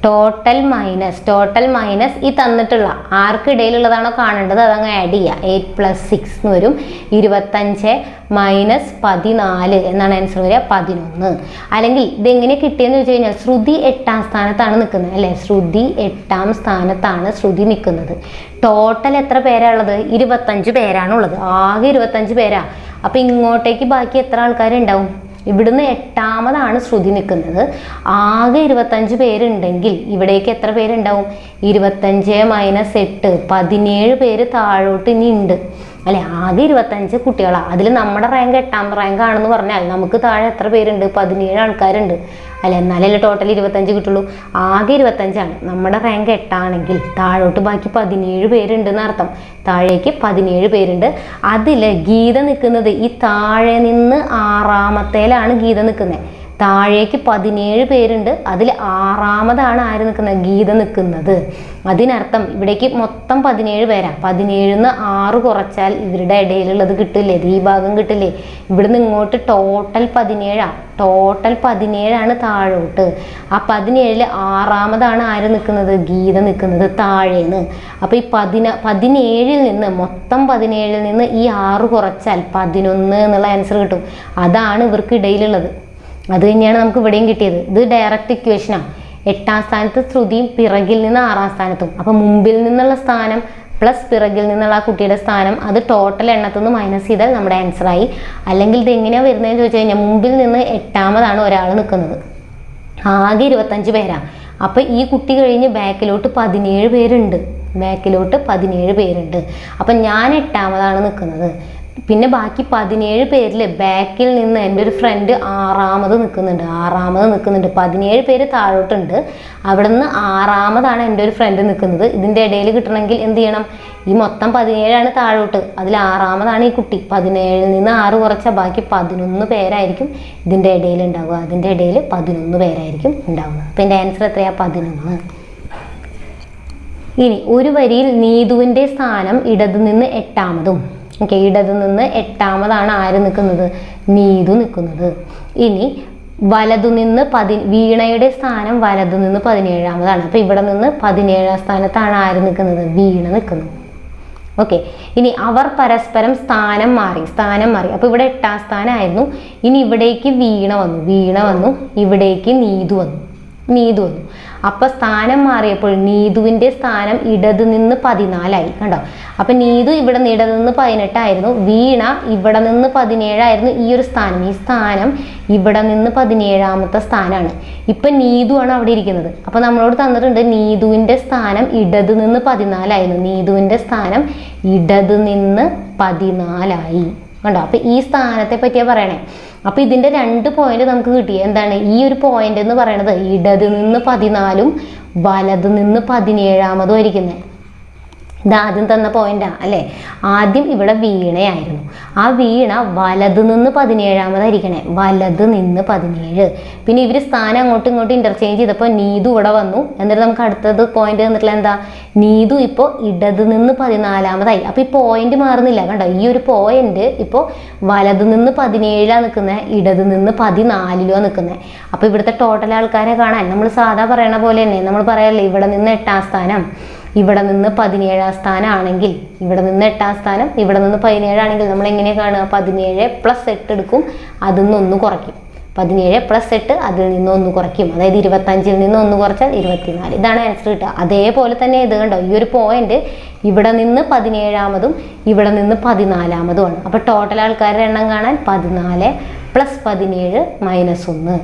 ടോട്ടൽ മൈനസ് ഈ തന്നിട്ടുള്ള ആർക്കിടയിലുള്ളതാണോ കാണേണ്ടത് അതങ്ങ് ആഡ് ചെയ്യുക. 8 + 6 എന്ന് വരും. 25 - 14 എന്നാണ് ആൻസർ വരിക, 11. അല്ലെങ്കിൽ ഇതെങ്ങനെ കിട്ടിയെന്ന് വെച്ച് കഴിഞ്ഞാൽ ശ്രുതി 8ാം സ്ഥാനത്താണ് നിൽക്കുന്നത് അല്ലേ? ശ്രുതി 8ാം സ്ഥാനത്താണ് ശ്രുതി നിൽക്കുന്നത്. ടോട്ടൽ എത്ര പേരാ ഉള്ളത്? 25 പേരാണുള്ളത്. ആകെ 25 പേരാ. അപ്പം ഇങ്ങോട്ടേക്ക് ബാക്കി എത്ര ആൾക്കാരുണ്ടാവും? ഇവിടുന്ന് 8ാമതാണ് ശ്രുതി നിൽക്കുന്നത്. ആകെ 25 പേരുണ്ടെങ്കിൽ ഇവിടേക്ക് എത്ര പേരുണ്ടാവും? 25 - 8 17 പേര് താഴോട്ട് ഇനി ഉണ്ട് അല്ലെ? ആകെ 25 കുട്ടികളാണ്. അതിൽ നമ്മുടെ റാങ്ക് 8ാം റാങ്ക് ആണെന്ന് പറഞ്ഞാൽ നമുക്ക് താഴെ എത്ര പേരുണ്ട്? 17 ആൾക്കാരുണ്ട് അല്ലെ? എന്നാലല്ലേ ടോട്ടൽ 25 കിട്ടുള്ളൂ. ആകെ 25ആണ്. നമ്മുടെ റാങ്ക് 8 ആണെങ്കിൽ താഴോട്ട് ബാക്കി 17 പേരുണ്ടെന്ന് അർത്ഥം. താഴേക്ക് 17 പേരുണ്ട്. അതിൽ ഗീത നിൽക്കുന്നത് ഈ താഴെ നിന്ന് 6ാമത്തേലാണ് ഗീത നിൽക്കുന്നത്. താഴേക്ക് 17 പേരുണ്ട്. അതിൽ 6ാമതാണ് ആര് നിൽക്കുന്നത്? ഗീത നിൽക്കുന്നത്. അതിനർത്ഥം ഇവിടേക്ക് മൊത്തം 17 പേരാ. 17ന്ന് 6 കുറച്ചാൽ ഇവരുടെ ഇടയിലുള്ളത് കിട്ടില്ലേ? ഈ ഭാഗം കിട്ടില്ലേ? ഇവിടുന്ന് ഇങ്ങോട്ട് ടോട്ടൽ 17 ടോട്ടൽ 17ആണ് താഴോട്ട്. ആ 17ൽ 6ാമതാണ് ആര് നിൽക്കുന്നത്? ഗീത നിൽക്കുന്നത് താഴേന്ന്. അപ്പോൾ ഈ 17ൽ നിന്ന് മൊത്തം 17ൽ നിന്ന് ഈ 6 കുറച്ചാൽ 11 എന്നുള്ള ആൻസർ കിട്ടും. അതാണ് ഇവർക്ക് ഇടയിലുള്ളത്. അത് തന്നെയാണ് നമുക്ക് ഇവിടെയും കിട്ടിയത്. ഇത് ഡയറക്റ്റ് ഇക്വേഷനാണ്. 8ാം സ്ഥാനത്ത് ശ്രുതിയും പിറകിൽ നിന്ന് 6ാം സ്ഥാനത്തും. അപ്പോൾ മുമ്പിൽ നിന്നുള്ള സ്ഥാനം പ്ലസ് പിറകിൽ നിന്നുള്ള ആ കുട്ടിയുടെ സ്ഥാനം അത് ടോട്ടൽ എണ്ണത്തിൽ നിന്ന് മൈനസ് ചെയ്താൽ നമ്മുടെ ആൻസറായി. അല്ലെങ്കിൽ ഇത് എങ്ങനെയാണ് വരുന്നതെന്ന് ചോദിച്ചു കഴിഞ്ഞാൽ മുമ്പിൽ നിന്ന് 8ാമതാണ് ഒരാൾ നിൽക്കുന്നത്. ആകെ 25 പേരാണ്. അപ്പോൾ ഈ കുട്ടി കഴിഞ്ഞ് ബാക്കിലോട്ട് 17 പേരുണ്ട്. ബാക്കിലോട്ട് 17 പേരുണ്ട്. അപ്പം ഞാൻ 8ാമതാണ് നിൽക്കുന്നത്. പിന്നെ ബാക്കി 17 പേരിൽ ബാക്കിൽ നിന്ന് എൻ്റെ ഒരു ഫ്രണ്ട് 6ാമത് നിൽക്കുന്നുണ്ട്. 17 പേര് താഴോട്ടുണ്ട്. അവിടെ നിന്ന് 6ാമതാണ് എൻ്റെ ഒരു ഫ്രണ്ട് നിൽക്കുന്നത്. ഇതിൻ്റെ ഇടയിൽ കിട്ടണമെങ്കിൽ എന്ത് ചെയ്യണം? ഈ മൊത്തം 17ആണ് താഴോട്ട്. അതിൽ 6ാമതാണ് ഈ കുട്ടി. 17ൽ നിന്ന് 6 കുറച്ചാൽ ബാക്കി 11 പേരായിരിക്കും ഇതിൻ്റെ ഇടയിൽ ഉണ്ടാവുക. അതിൻ്റെ ഇടയിൽ 11 പേരായിരിക്കും ഉണ്ടാവുക. അപ്പം എൻ്റെ ആൻസർ എത്രയാണ്? 11. ഇനി ഒരു വരിയിൽ നീതുവിൻ്റെ സ്ഥാനം ഇടതു നിന്ന് 8ാമതും. ഓക്കെ, ഇടതു നിന്ന് 8ാമതാണ് ആര് നിൽക്കുന്നത്? നീതു നിൽക്കുന്നത്. ഇനി വലതു നിന്ന് വീണയുടെ സ്ഥാനം വലതു നിന്ന് 17ാമതാണ്. അപ്പോൾ ഇവിടെ നിന്ന് 17ാം സ്ഥാനത്താണ് ആര് നിൽക്കുന്നത്? വീണ നിൽക്കുന്നത്. ഓക്കെ, ഇനി അവർ പരസ്പരം സ്ഥാനം മാറി. അപ്പോൾ ഇവിടെ 8ാം സ്ഥാനമായിരുന്നു. ഇനി ഇവിടേക്ക് വീണ വന്നു. ഇവിടേക്ക് നീതു വന്നു. അപ്പോൾ സ്ഥാനം മാറിയപ്പോൾ നീതുവിൻ്റെ സ്ഥാനം ഇടതു നിന്ന് 14ആയി. കണ്ടോ? അപ്പം നീതു ഇവിടെ നിന്ന് ഇടതു നിന്ന് 18 ആയിരുന്നു. വീണ ഇവിടെ നിന്ന് 17 ആയിരുന്നു. ഈ ഒരു സ്ഥാനം, ഈ സ്ഥാനം ഇവിടെ നിന്ന് 17ാമത്തെ സ്ഥാനമാണ്. ഇപ്പം നീതുവാണ് അവിടെ ഇരിക്കുന്നത്. അപ്പോൾ നമ്മളോട് തന്നിട്ടുണ്ട് നീതുവിൻ്റെ സ്ഥാനം ഇടതു നിന്ന് 14ആയിരുന്നു. നീതുവിൻ്റെ സ്ഥാനം ഇടതു നിന്ന് 14ആയി. കണ്ടോ? അപ്പോൾ ഈ സ്ഥാനത്തെ പറ്റിയാണ് പറയണേ. അപ്പോൾ ഇതിൻ്റെ 2 പോയിന്റ് നമുക്ക് കിട്ടി. എന്താണ് ഈ ഒരു പോയിന്റ് എന്ന് പറയുന്നത്? ഇടതു നിന്ന് 14ഉം വലതു നിന്ന് 17ാമതും ഇരിക്കുന്നത്. ഇത് ആദ്യം തന്ന പോയിന്റാ അല്ലേ. ആദ്യം ഇവിടെ വീണയായിരുന്നു. ആ വീണ വലത് നിന്ന് 17-ാമതായിരിക്കണേ, വലത് നിന്ന് 17. പിന്നെ ഇവർ സ്ഥാനം അങ്ങോട്ടും ഇങ്ങോട്ടും ഇന്റർചേഞ്ച് ചെയ്തപ്പോൾ നീതു ഇവിടെ വന്നു. എന്നിട്ട് നമുക്ക് അടുത്തത് പോയിന്റ് തന്നിട്ടുള്ള എന്താ, നീതു ഇപ്പോൾ ഇടത് നിന്ന് 14-ാമതായി. അപ്പോൾ ഈ പോയിന്റ് മാറുന്നില്ല കണ്ടോ. ഈ ഒരു പോയിന്റ് ഇപ്പോൾ വലത് നിന്ന് 17-ാ നിൽക്കുന്നത്, ഇടത് നിന്ന് 14-ലാ നിൽക്കുന്നത്. അപ്പോൾ ഇവിടുത്തെ ടോട്ടൽ ആൾക്കാരെ കാണാൻ നമ്മൾ സാധാ പറയണ പോലെ തന്നെ നമ്മൾ പറയല്ലേ, ഇവിടെ നിന്ന് 8-ാം സ്ഥാനം, ഇവിടെ നിന്ന് 17-ാം സ്ഥാനം ആണെങ്കിൽ, ഇവിടെ നിന്ന് 8-ാം സ്ഥാനം, ഇവിടെ നിന്ന് 17 ആണെങ്കിൽ നമ്മൾ എങ്ങനെ കാണുക, 17 + 8 എടുക്കും, അതിൽ നിന്ന് 1 കുറയ്ക്കും. 17 + 8 അതിൽ നിന്ന് 1 കുറയ്ക്കും. അതായത് 25-ൽ നിന്ന് 1 കുറച്ചാൽ 24. ഇതാണ് ആൻസർ കിട്ടുക. അതേപോലെ തന്നെ ഇത് കണ്ടോ, ഈ ഒരു പോയിന്റ് ഇവിടെ നിന്ന് 17-ാമതും ഇവിടെ നിന്ന് 14-ാമതുമാണ്. അപ്പോൾ ടോട്ടൽ ആൾക്കാരുടെ എണ്ണം കാണാൻ 14 + 17 - 1.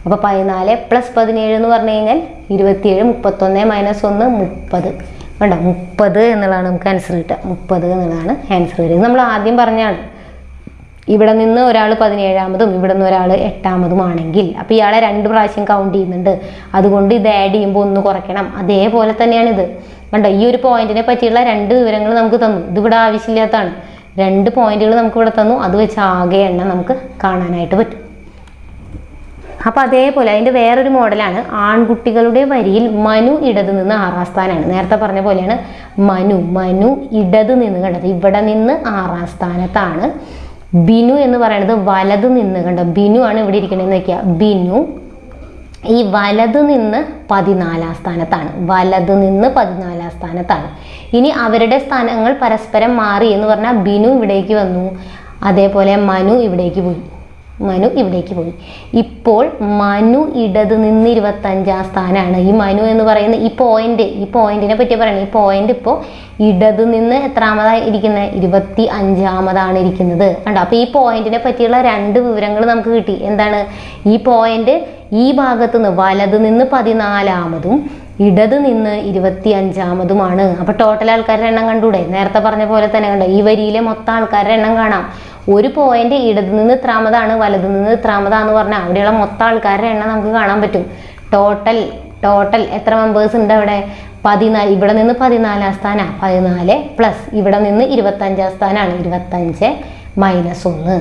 അപ്പോൾ 14 + 17 എന്ന് പറഞ്ഞു കഴിഞ്ഞാൽ 27, 31 - 1 30. കണ്ടോ, 30 എന്നുള്ളതാണ് നമുക്ക് ആൻസർ കിട്ടുക. 30 എന്നുള്ളതാണ് ആൻസർ വരിക. നമ്മൾ ആദ്യം പറഞ്ഞാണ്, ഇവിടെ നിന്ന് ഒരാൾ 17-ാമതും ഇവിടെ നിന്ന് ഒരാൾ 8-ാമതും ആണെങ്കിൽ അപ്പോൾ ഇയാളെ 2 പ്രാവശ്യം കൗണ്ട് ചെയ്യുന്നുണ്ട്. അതുകൊണ്ട് ഇത് ആഡ് ചെയ്യുമ്പോൾ 1 കുറയ്ക്കണം. അതേപോലെ തന്നെയാണിത് കണ്ടോ. ഈ ഒരു പോയിന്റിനെ പറ്റിയുള്ള 2 വിവരങ്ങൾ നമുക്ക് തന്നു. ഇതിവിടെ ആവശ്യമില്ലാത്തതാണ്. 2 പോയിന്റുകൾ നമുക്ക് ഇവിടെ തന്നു. അത് വെച്ച് ആകെ എണ്ണം നമുക്ക് കാണാനായിട്ട് പറ്റും. അപ്പോൾ അതേപോലെ അതിൻ്റെ വേറൊരു മോഡലാണ്, ആൺകുട്ടികളുടെ വരിയിൽ മനു ഇടത് നിന്ന് 6-ാം സ്ഥാനമാണ്. നേരത്തെ പറഞ്ഞ പോലെയാണ് മനു ഇടത് നിന്ന്, കണ്ടത് ഇവിടെ നിന്ന് 6-ാം സ്ഥാനത്താണ്. ബിനു എന്ന് പറയുന്നത് വലത് നിന്ന്, കണ്ടോ ബിനു ആണ് ഇവിടെ ഇരിക്കണമെന്ന് വയ്ക്കുക. ബിനു ഈ വലത് നിന്ന് 14-ാം സ്ഥാനത്താണ്, വലത് നിന്ന് 14-ാം സ്ഥാനത്താണ്. ഇനി അവരുടെ സ്ഥാനങ്ങൾ പരസ്പരം മാറി എന്ന് പറഞ്ഞാൽ ബിനു ഇവിടേക്ക് വന്നു, അതേപോലെ മനു ഇവിടേക്ക് പോയി. ഇപ്പോൾ മനു ഇടത് നിന്ന് 25-ാം സ്ഥാനമാണ്. ഈ മനു എന്ന് പറയുന്ന ഈ പോയിന്റിനെ പറ്റി പറയണം. ഈ പോയിന്റ് ഇപ്പോൾ ഇടത് നിന്ന് എത്രാമതാണ് ഇരിക്കുന്നത്, 25-ാമതാണ് ഇരിക്കുന്നത് കണ്ടോ. അപ്പോൾ ഈ പോയിന്റിനെ പറ്റിയുള്ള 2 വിവരങ്ങൾ നമുക്ക് കിട്ടി. എന്താണ്, ഈ പോയിന്റ് ഈ ഭാഗത്ത് നിന്ന് വലത് നിന്ന് 14-ാമതും ഇടത് നിന്ന് 25-ാമതുമാണ്. അപ്പോൾ ടോട്ടൽ ആൾക്കാരുടെ എണ്ണം കണ്ടൂടെ, നേരത്തെ പറഞ്ഞ പോലെ തന്നെ കണ്ടോ. ഈ വരിയിലെ മൊത്തം ആൾക്കാരുടെ എണ്ണം കാണാം. ഒരു പോയിന്റ് ഇടത് നിന്ന് ഇത്രാമതാണ്, വലത് നിന്ന് ഇത്രാമതാന്ന് പറഞ്ഞാൽ അവിടെയുള്ള മൊത്തം ആൾക്കാരുടെ എണ്ണം നമുക്ക് കാണാൻ പറ്റും. ടോട്ടൽ എത്ര മെമ്പേഴ്സ് ഉണ്ട് അവിടെ, 14. ഇവിടെ നിന്ന് 14-ാം സ്ഥാനം, 14 പ്ലസ് ഇവിടെ നിന്ന് 25-ാം സ്ഥാനമാണ്, 25 - 1.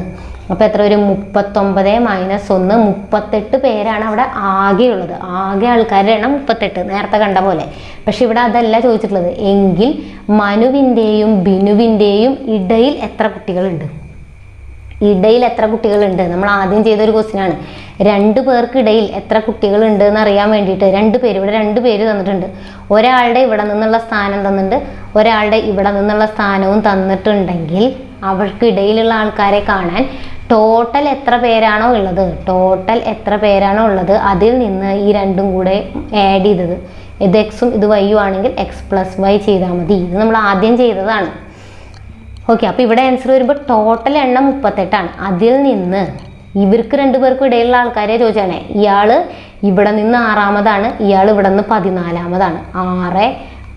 അപ്പോൾ എത്ര വരും, 39 - 1, 38 പേരാണ് അവിടെ ആകെയുള്ളത്. ആകെ ആൾക്കാരുടെ എണ്ണം 38, നേരത്തെ കണ്ട പോലെ. പക്ഷെ ഇവിടെ അതല്ല ചോദിച്ചിട്ടുള്ളത്. എങ്കിൽ മനുവിൻ്റെയും ബിനുവിൻ്റെയും ഇടയിൽ എത്ര കുട്ടികളുണ്ട്, നമ്മൾ ആദ്യം ചെയ്തൊരു ക്വസ്റ്റ്യനാണ്. 2 പേർക്കിടയിൽ എത്ര കുട്ടികളുണ്ട് എന്ന് അറിയാൻ വേണ്ടിയിട്ട് 2 പേര്, ഇവിടെ 2 പേര് തന്നിട്ടുണ്ട്. ഒരാളുടെ ഇവിടെ നിന്നുള്ള സ്ഥാനം തന്നിട്ടുണ്ട്, ഒരാളുടെ ഇവിടെ നിന്നുള്ള സ്ഥാനവും തന്നിട്ടുണ്ടെങ്കിൽ അവർക്കിടയിലുള്ള ആൾക്കാരെ കാണാൻ ടോട്ടൽ എത്ര പേരാണോ ഉള്ളത് അതിൽ നിന്ന് ഈ 2ഉം കൂടെ ആഡ് ചെയ്തത്, ഇത് എക്സും ഇത് വൈയും ആണെങ്കിൽ x + y ചെയ്താൽ മതി. ഇത് നമ്മൾ ആദ്യം ചെയ്തതാണ്. ഓക്കെ, അപ്പോൾ ഇവിടെ ആൻസർ വരുമ്പോൾ ടോട്ടൽ എണ്ണം 38 ആണ്. അതിൽ നിന്ന് ഇവർക്ക് 2 പേർക്കും ഇടയിലുള്ള ആൾക്കാരെ ചോദിച്ചാണ്. ഇയാൾ ഇവിടെ നിന്ന് 6-ാമതാണ്, ഇയാൾ ഇവിടെ നിന്ന് 14-ാമതാണ്. 6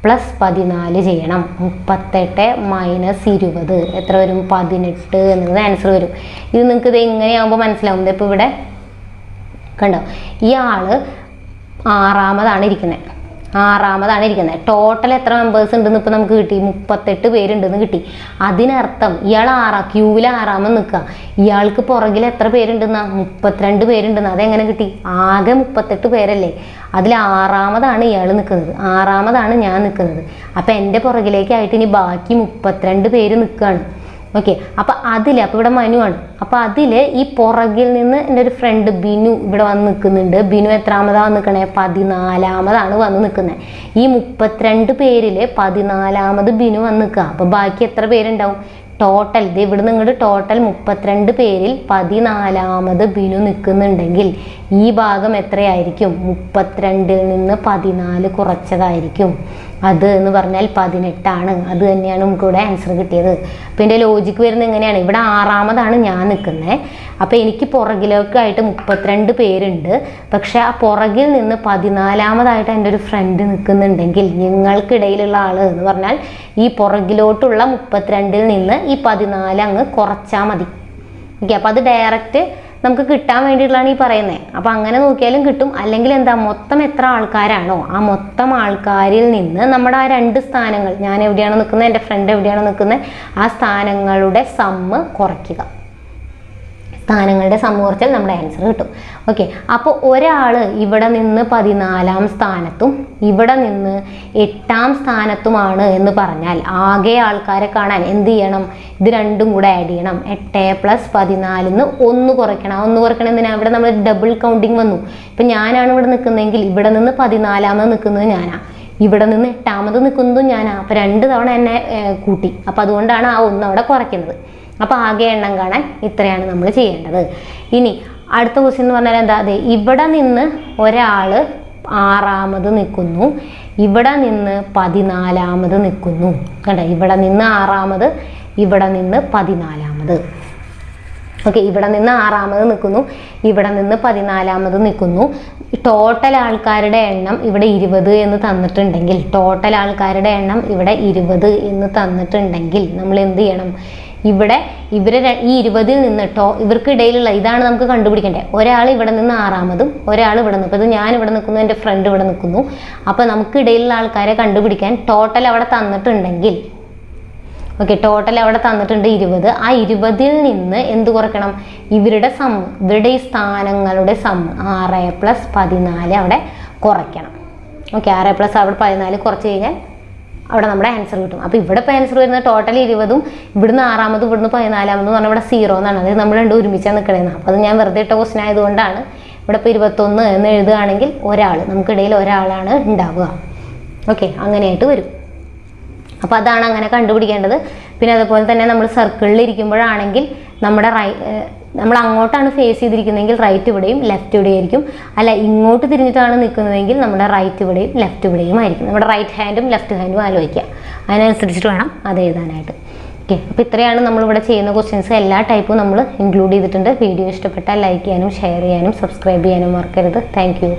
+ 14 ചെയ്യണം. 38 - 20 എത്ര വരും, 18 എന്നുള്ളത് ആൻസർ വരും. ഇത് നിങ്ങൾക്ക് ഇത് എങ്ങനെയാകുമ്പോൾ മനസ്സിലാവും. ഇപ്പോൾ ഇവിടെ കണ്ടോ, ഇയാൾ 6-ാമതാണ് ഇരിക്കുന്നത്. ടോട്ടൽ എത്ര മെമ്പേഴ്സ് ഉണ്ടെന്ന് ഇപ്പോൾ നമുക്ക് കിട്ടി, 38 പേരുണ്ടെന്ന് കിട്ടി. അതിനർത്ഥം ഇയാൾ ക്യൂവിൽ 6-ാമത് നിൽക്കുക. ഇയാൾക്ക് പുറകിൽ എത്ര പേരുണ്ടെന്നാ, 32 പേരുണ്ടെന്ന്. അതെങ്ങനെ കിട്ടി, ആകെ 38 പേരല്ലേ. അതിൽ 6-ാമതാണ് ഇയാൾ നിൽക്കുന്നത്, 6-ാമതാണ് ഞാൻ നിൽക്കുന്നത്. അപ്പം എൻ്റെ പുറകിലേക്കായിട്ട് ഇനി ബാക്കി 32 പേര് നിൽക്കുകയാണ്. ഓക്കെ, അപ്പോൾ ഇവിടെ മനു ആണ്. അപ്പോൾ അതിൽ ഈ പുറകിൽ നിന്ന് എൻ്റെ ഒരു ഫ്രണ്ട് ബിനു ഇവിടെ വന്ന് നിൽക്കുന്നുണ്ട്. ബിനു എത്രാമതാണ് നിൽക്കണേ, 14-ാമതാണ് വന്ന് നിൽക്കുന്നത്. ഈ 32 പേരിൽ 14-ാമത് ബിനു വന്ന് നിൽക്കുക. അപ്പോൾ ബാക്കി എത്ര പേരുണ്ടാവും, ടോട്ടൽ ഇവിടെ നിങ്ങളുടെ ടോട്ടൽ 32 പേരിൽ 14-ാമത് ബിനു നിൽക്കുന്നുണ്ടെങ്കിൽ ഈ ഭാഗം എത്രയായിരിക്കും, 32-ൽ നിന്ന് 14 കുറച്ചതായിരിക്കും. അത് എന്ന് പറഞ്ഞാൽ 18 ആണ്. അത് തന്നെയാണ് നമുക്ക് ഇവിടെ ആൻസർ കിട്ടിയത്. അപ്പോൾ എൻ്റെ ലോജിക്ക് വരുന്നത് എങ്ങനെയാണ്, ഇവിടെ 6-ാമതാണ് ഞാൻ നിൽക്കുന്നത്. അപ്പോൾ എനിക്ക് പുറകിലേക്കായിട്ട് 32 പേരുണ്ട്. പക്ഷെ ആ പുറകിൽ നിന്ന് 14-ാമതായിട്ട് എൻ്റെ ഒരു ഫ്രണ്ട് നിൽക്കുന്നുണ്ടെങ്കിൽ നിങ്ങൾക്കിടയിലുള്ള ആൾ എന്ന് പറഞ്ഞാൽ ഈ പുറകിലോട്ടുള്ള 32-ൽ നിന്ന് ഈ 14 അങ്ങ് കുറച്ചാൽ മതി. ഓക്കെ, അപ്പോൾ അത് ഡയറക്റ്റ് നമുക്ക് കിട്ടാൻ വേണ്ടിയിട്ടുള്ളതാണ് ഈ പറയുന്നത്. അപ്പോൾ അങ്ങനെ നോക്കിയാലും കിട്ടും. അല്ലെങ്കിൽ എന്താ, മൊത്തം എത്ര ആൾക്കാരാണോ ആ മൊത്തം ആൾക്കാരിൽ നിന്ന് നമ്മുടെ ആ 2 സ്ഥാനങ്ങൾ, ഞാൻ എവിടെയാണ് നിൽക്കുന്നത്, എൻ്റെ ഫ്രണ്ട് എവിടെയാണ് നിൽക്കുന്നത്, ആ സ്ഥാനങ്ങളുടെ സമ്മ് കുറയ്ക്കുക. സ്ഥാനങ്ങളുടെ സമ്മ് കുറച്ചാൽ നമ്മുടെ ആൻസർ കിട്ടും. ഓക്കെ, അപ്പോൾ ഒരാൾ ഇവിടെ നിന്ന് 14ാം സ്ഥാനത്തും ഇവിടെ നിന്ന് 8ാം സ്ഥാനത്തുമാണ് എന്ന് പറഞ്ഞാൽ ആകെ ആൾക്കാരെ കാണാൻ എന്ത് ചെയ്യണം? ഇത് രണ്ടും കൂടെ ആഡ് ചെയ്യണം. 8 + 14 1 കുറയ്ക്കണം. 1 കുറയ്ക്കണം എന്തിനാ? ഇവിടെ നമ്മൾ ഡബിൾ കൗണ്ടിങ് വന്നു. ഇപ്പം ഞാനാണ് ഇവിടെ നിൽക്കുന്നതെങ്കിൽ ഇവിടെ നിന്ന് 14ാമത് നിൽക്കുന്നത് ഞാനാ, ഇവിടെ നിന്ന് 8ാമത് നിൽക്കുന്നതും ഞാനാ. അപ്പോൾ 2 തവണ എന്നെ കൂട്ടി. അപ്പോൾ അതുകൊണ്ടാണ് ആ 1 അവിടെ കുറയ്ക്കുന്നത്. അപ്പോൾ ആകെ എണ്ണം കാണാൻ ഇത്രയാണ് നമ്മൾ ചെയ്യേണ്ടത്. ഇനി അടുത്ത ക്വസ്റ്റ്യൻ എന്ന് പറഞ്ഞാൽ എന്താ? അതെ, ഇവിടെ നിന്ന് ഒരാൾ 6ാമത് നിൽക്കുന്നു, ഇവിടെ നിന്ന് 14ാമത് നിൽക്കുന്നു. കണ്ടോ, ഇവിടെ നിന്ന് 6ാമത്, ഇവിടെ നിന്ന് 14ാമത്. ഓക്കെ, ഇവിടെ നിന്ന് 6ാമത് നിൽക്കുന്നു, ഇവിടെ നിന്ന് 14ാമത് നിൽക്കുന്നു. ടോട്ടൽ ആൾക്കാരുടെ എണ്ണം ഇവിടെ 20 എന്ന് തന്നിട്ടുണ്ടെങ്കിൽ, ടോട്ടൽ ആൾക്കാരുടെ എണ്ണം ഇവിടെ 20 എന്ന് തന്നിട്ടുണ്ടെങ്കിൽ നമ്മൾ എന്ത് ചെയ്യണം? ഇവിടെ ഇവരെ ഈ 20ൽ നിന്ന് ഇവർക്കിടയിലുള്ള ഇതാണ് നമുക്ക് കണ്ടുപിടിക്കേണ്ടത്. ഒരാൾ ഇവിടെ നിന്ന് 6ാമതും ഒരാൾ ഇവിടെ നിൽക്കും. ഇത് ഞാൻ ഇവിടെ നിൽക്കുന്നു, എൻ്റെ ഫ്രണ്ട് ഇവിടെ നിൽക്കുന്നു. അപ്പോൾ നമുക്കിടയിലുള്ള ആൾക്കാരെ കണ്ടുപിടിക്കാൻ ടോട്ടൽ അവിടെ തന്നിട്ടുണ്ടെങ്കിൽ, ഓക്കെ, ടോട്ടൽ അവിടെ തന്നിട്ടുണ്ട് 20. ആ 20ൽ നിന്ന് എന്ത് കുറയ്ക്കണം? ഇവരുടെ സമ്മ്, ഇവരുടെ ഈ സ്ഥാനങ്ങളുടെ സമ്മ് 6 + 14 അവിടെ കുറയ്ക്കണം. ഓക്കെ, 6 + അവിടെ 14 കുറച്ച് കഴിഞ്ഞാൽ അവിടെ നമ്മുടെ ആൻസർ കിട്ടും. അപ്പോൾ ഇവിടെ ഇപ്പോൾ ആൻസർ വരുന്നത് ടോട്ടൽ 20ഉം ഇവിടുന്ന് 6ാമതും ഇവിടുന്ന് 14ാമതെന്ന് പറഞ്ഞാൽ ഇവിടെ 0 എന്നാണ്. അത് നമ്മൾ രണ്ടും ഒരുമിച്ചാണ് നിൽക്കണേന്ന്. അപ്പോൾ അത് ഞാൻ വെറുതെ ഇട്ട ക്വസ്റ്റൻ ആയതുകൊണ്ടാണ്. ഇവിടെ ഇപ്പോൾ 21 എന്ന് എഴുതുകയാണെങ്കിൽ ഒരാൾ, നമുക്കിടയിൽ ഒരാളാണ് ഉണ്ടാവുക. ഓക്കെ, അങ്ങനെയായിട്ട് വരും. അപ്പോൾ അതാണ് അങ്ങനെ കണ്ടുപിടിക്കേണ്ടത്. പിന്നെ അതുപോലെ തന്നെ നമ്മൾ സർക്കിളിൽ ഇരിക്കുമ്പോഴാണെങ്കിൽ നമ്മുടെ നമ്മൾ അങ്ങോട്ടാണ് ഫേസ് ചെയ്തിരിക്കുന്നതെങ്കിൽ റൈറ്റ് ഇവിടെയും ലെഫ്റ്റ് ഇവിടെയും ആയിരിക്കും. അല്ല, ഇങ്ങോട്ട് തിരിഞ്ഞിട്ടാണ് നിൽക്കുന്നതെങ്കിൽ നമ്മുടെ റൈറ്റ് ഇവിടെയും ലെഫ്റ്റ് ഇവിടെയും ആയിരിക്കും. നമ്മുടെ റൈറ്റ് ഹാൻഡും ലെഫ്റ്റ് ഹാൻഡും ആലോചിക്കുക. അതിനനുസരിച്ചിട്ട് വേണം അത് എഴുതാനായിട്ട്. ഓക്കെ, അപ്പോൾ ഇത്രയാണ് നമ്മളിവിടെ ചെയ്യുന്ന ക്വസ്റ്റ്യൻസ്. എല്ലാ ടൈപ്പും നമ്മൾ ഇൻക്ലൂഡ് ചെയ്തിട്ടുണ്ട്. വീഡിയോ ഇഷ്ടപ്പെട്ടാൽ ലൈക്ക് ചെയ്യാനും ഷെയർ ചെയ്യാനും സബ്സ്ക്രൈബ് ചെയ്യാനും മറക്കരുത്. Thank you.